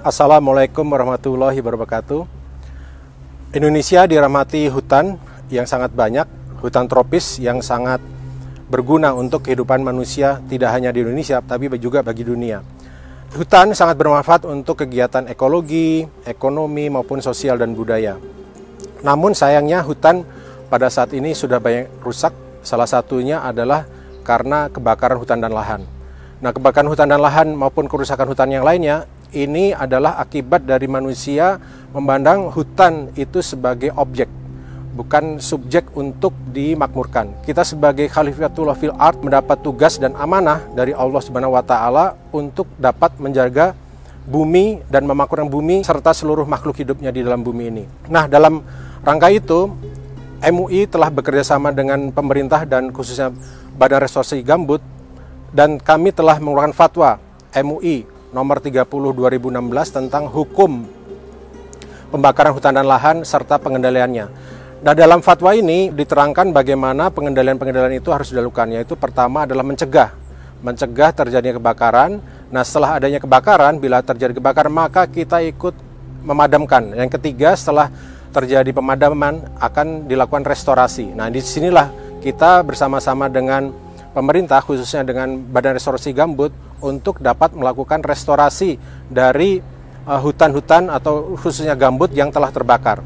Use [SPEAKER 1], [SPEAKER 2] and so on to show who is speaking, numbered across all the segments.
[SPEAKER 1] Assalamualaikum warahmatullahi wabarakatuh. Indonesia dirahmati hutan yang sangat banyak, hutan tropis yang sangat berguna untuk kehidupan manusia tidak hanya di Indonesia tapi juga bagi dunia. Hutan sangat bermanfaat untuk kegiatan ekologi, ekonomi maupun sosial dan budaya. Namun sayangnya hutan pada saat ini sudah banyak rusak, salah satunya adalah karena kebakaran hutan dan lahan. Nah, kebakaran hutan dan lahan maupun kerusakan hutan yang lainnya ini adalah akibat dari manusia memandang hutan itu sebagai objek, bukan subjek untuk dimakmurkan. Kita sebagai Khalifatullah fil Ard mendapat tugas dan amanah dari Allah Subhanahu wa taala untuk dapat menjaga bumi dan memakmurkan bumi serta seluruh makhluk hidupnya di dalam bumi ini. Nah, dalam rangka itu MUI telah bekerja sama dengan pemerintah dan khususnya Badan Restorasi Gambut, dan kami telah mengeluarkan fatwa MUI nomor 30 2016 tentang hukum pembakaran hutan dan lahan serta pengendaliannya. Nah, dalam fatwa ini diterangkan bagaimana pengendalian itu harus dilakukan, yaitu pertama adalah mencegah terjadinya kebakaran. Nah, setelah adanya kebakaran, bila terjadi kebakaran maka kita ikut memadamkan. Yang ketiga, setelah terjadi pemadaman akan dilakukan restorasi. Nah, disinilah kita bersama-sama dengan pemerintah, khususnya dengan Badan Restorasi Gambut, untuk dapat melakukan restorasi dari hutan-hutan atau khususnya gambut yang telah terbakar.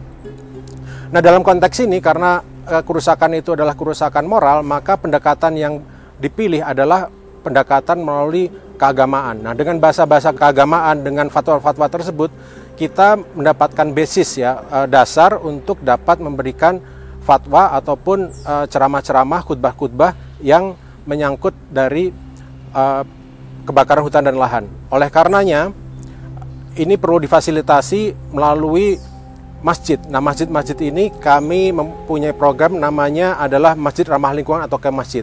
[SPEAKER 1] Nah, dalam konteks ini karena kerusakan itu adalah kerusakan moral, maka pendekatan yang dipilih adalah pendekatan melalui keagamaan. Nah, dengan bahasa-bahasa keagamaan, dengan fatwa-fatwa tersebut, kita mendapatkan basis dasar untuk dapat memberikan fatwa ataupun ceramah-ceramah, khutbah-khutbah yang menyangkut dari kebakaran hutan dan lahan. Oleh karenanya, ini perlu difasilitasi melalui masjid. Nah, masjid-masjid ini kami mempunyai program namanya adalah Masjid Ramah Lingkungan atau Masjid.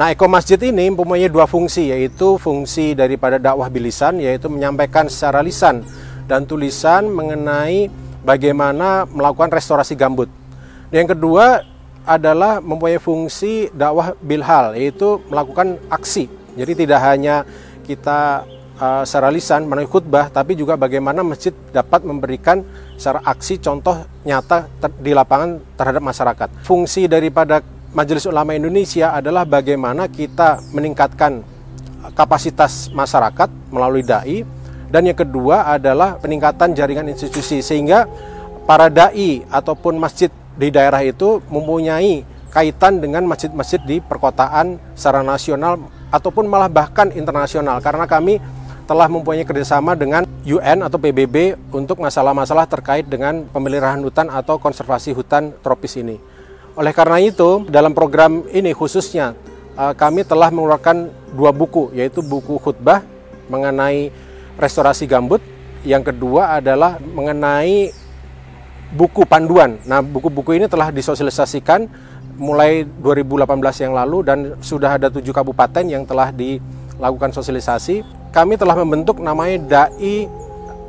[SPEAKER 1] Nah, ekomasjid ini mempunyai dua fungsi, yaitu fungsi daripada dakwah bilisan, yaitu menyampaikan secara lisan dan tulisan mengenai bagaimana melakukan restorasi gambut. Dan yang kedua adalah mempunyai fungsi dakwah bilhal, yaitu melakukan aksi. Jadi tidak hanya kita secara lisan melalui khutbah, tapi juga bagaimana masjid dapat memberikan secara aksi contoh nyata di lapangan terhadap masyarakat. Fungsi daripada Majelis Ulama Indonesia adalah bagaimana kita meningkatkan kapasitas masyarakat melalui dai, dan yang kedua adalah peningkatan jaringan institusi sehingga para dai ataupun masjid di daerah itu mempunyai kaitan dengan masjid-masjid di perkotaan secara nasional ataupun malah bahkan internasional, karena kami telah mempunyai kerjasama dengan UN atau PBB untuk masalah-masalah terkait dengan pemeliharaan hutan atau konservasi hutan tropis ini. Oleh karena itu, dalam program ini khususnya kami telah mengeluarkan dua buku, yaitu buku khutbah mengenai restorasi gambut, yang kedua adalah mengenai buku panduan. Nah, buku-buku ini telah disosialisasikan mulai 2018 yang lalu dan sudah ada 7 kabupaten yang telah dilakukan sosialisasi. Kami telah membentuk namanya Dai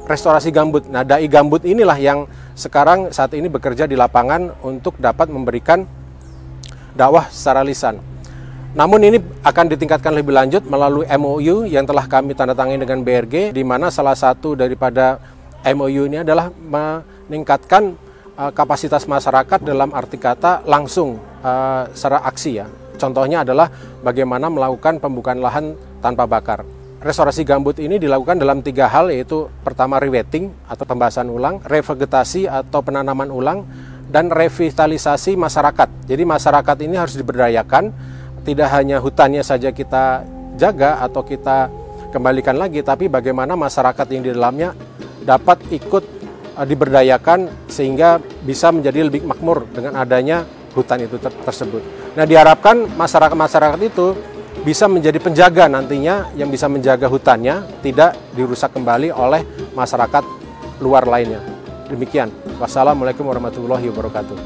[SPEAKER 1] Restorasi Gambut. Nah, Dai Gambut inilah yang sekarang saat ini bekerja di lapangan untuk dapat memberikan dakwah secara lisan. Namun ini akan ditingkatkan lebih lanjut melalui MOU yang telah kami tanda tangani dengan BRG, di mana salah satu daripada MOU ini adalah meningkatkan kapasitas masyarakat dalam arti kata langsung secara aksi ya. Contohnya adalah bagaimana melakukan pembukaan lahan tanpa bakar. Restorasi gambut ini dilakukan dalam 3 hal, yaitu pertama rewetting atau pembahasan ulang, revegetasi atau penanaman ulang, dan revitalisasi masyarakat. Jadi masyarakat ini harus diberdayakan, tidak hanya hutannya saja kita jaga atau kita kembalikan lagi, tapi bagaimana masyarakat yang di dalamnya dapat ikut diberdayakan sehingga bisa menjadi lebih makmur dengan adanya hutan itu tersebut. Nah, diharapkan masyarakat itu bisa menjadi penjaga nantinya yang bisa menjaga hutannya tidak dirusak kembali oleh masyarakat luar lainnya. Demikian. Wassalamualaikum warahmatullahi wabarakatuh.